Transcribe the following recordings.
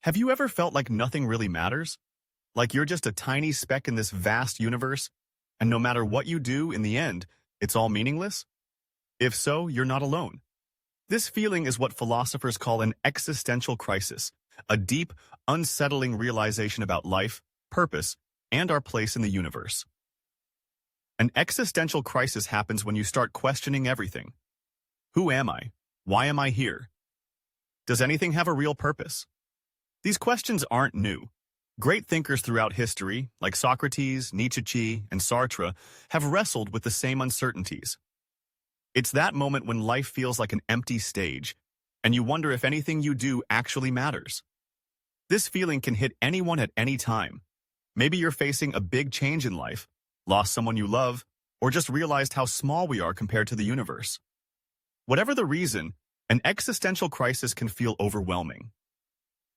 Have you ever felt like nothing really matters? Like you're just a tiny speck in this vast universe, and no matter what you do, in the end, it's all meaningless? If so, you're not alone. This feeling is what philosophers call an existential crisis, a deep, unsettling realization about life, purpose, and our place in the universe. An existential crisis happens when you start questioning everything. Who am I? Why am I here? Does anything have a real purpose? These questions aren't new. Great thinkers throughout history, like Socrates, Nietzsche, and Sartre, have wrestled with the same uncertainties. It's that moment when life feels like an empty stage, and you wonder if anything you do actually matters. This feeling can hit anyone at any time. Maybe you're facing a big change in life, lost someone you love, or just realized how small we are compared to the universe. Whatever the reason, an existential crisis can feel overwhelming.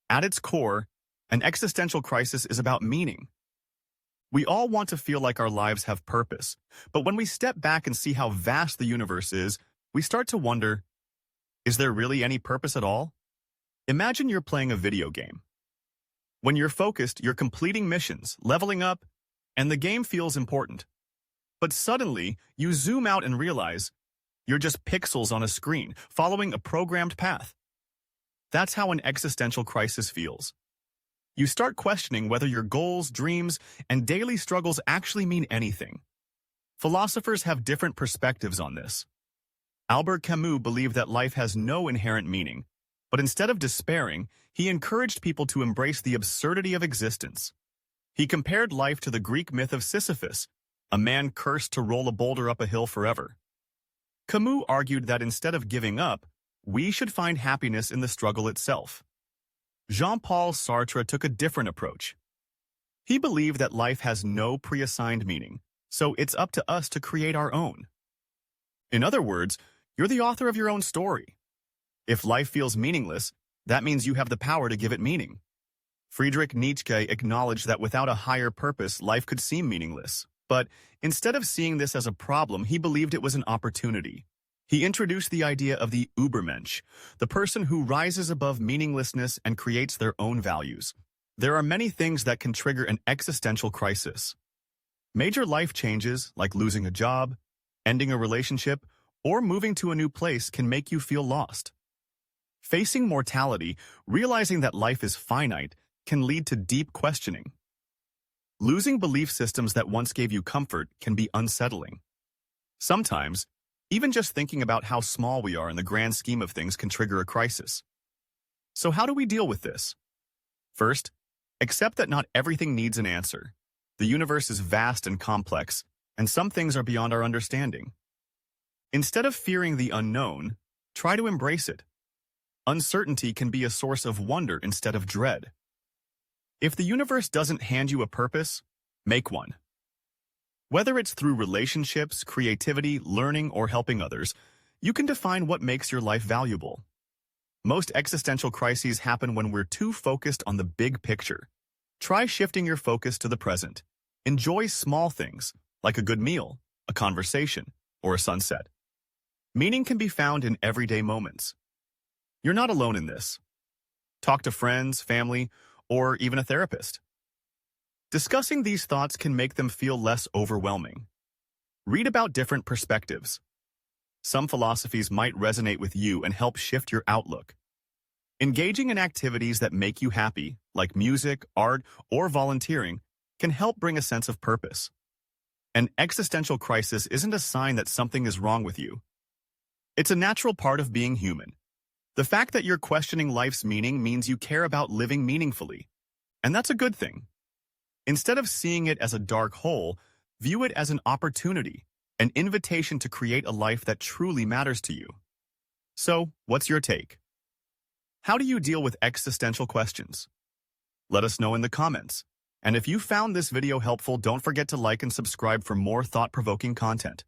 At its core, an existential crisis is about meaning. We all want to feel like our lives have purpose, but when we step back and see how vast the universe is, we start to wonder, is there really any purpose at all? Imagine you're playing a video game. When you're focused, you're completing missions, leveling up, and the game feels important. But suddenly, you zoom out and realize you're just pixels on a screen, following a programmed path. That's how an existential crisis feels. You start questioning whether your goals, dreams, and daily struggles actually mean anything. Philosophers have different perspectives on this. Albert Camus believed that life has no inherent meaning, but instead of despairing, he encouraged people to embrace the absurdity of existence. He compared life to the Greek myth of Sisyphus, a man cursed to roll a boulder up a hill forever. Camus argued that instead of giving up, we should find happiness in the struggle itself. Jean-Paul Sartre took a different approach. He believed that life has no pre-assigned meaning, so it's up to us to create our own. In other words, you're the author of your own story. If life feels meaningless, that means you have the power to give it meaning. Friedrich Nietzsche acknowledged that without a higher purpose, life could seem meaningless. But instead of seeing this as a problem, he believed it was an opportunity. He introduced the idea of the Übermensch, the person who rises above meaninglessness and creates their own values. There are many things that can trigger an existential crisis. Major life changes, like losing a job, ending a relationship, or moving to a new place can make you feel lost. Facing mortality, realizing that life is finite, can lead to deep questioning. Losing belief systems that once gave you comfort can be unsettling. Sometimes, even just thinking about how small we are in the grand scheme of things can trigger a crisis. So how do we deal with this? First, accept that not everything needs an answer. The universe is vast and complex, and some things are beyond our understanding. Instead of fearing the unknown, try to embrace it. Uncertainty can be a source of wonder instead of dread. If the universe doesn't hand you a purpose, make one. Whether it's through relationships, creativity, learning, or helping others, you can define what makes your life valuable. Most existential crises happen when we're too focused on the big picture. Try shifting your focus to the present. Enjoy small things, like a good meal, a conversation, or a sunset. Meaning can be found in everyday moments. You're not alone in this. Talk to friends, family, or even a therapist. Discussing these thoughts can make them feel less overwhelming. Read about different perspectives. Some philosophies might resonate with you and help shift your outlook. Engaging in activities that make you happy, like music, art, or volunteering, can help bring a sense of purpose. An existential crisis isn't a sign that something is wrong with you. It's a natural part of being human. The fact that you're questioning life's meaning means you care about living meaningfully. And that's a good thing. Instead of seeing it as a dark hole, view it as an opportunity, an invitation to create a life that truly matters to you. So, what's your take? How do you deal with existential questions? Let us know in the comments. And if you found this video helpful, don't forget to like and subscribe for more thought-provoking content.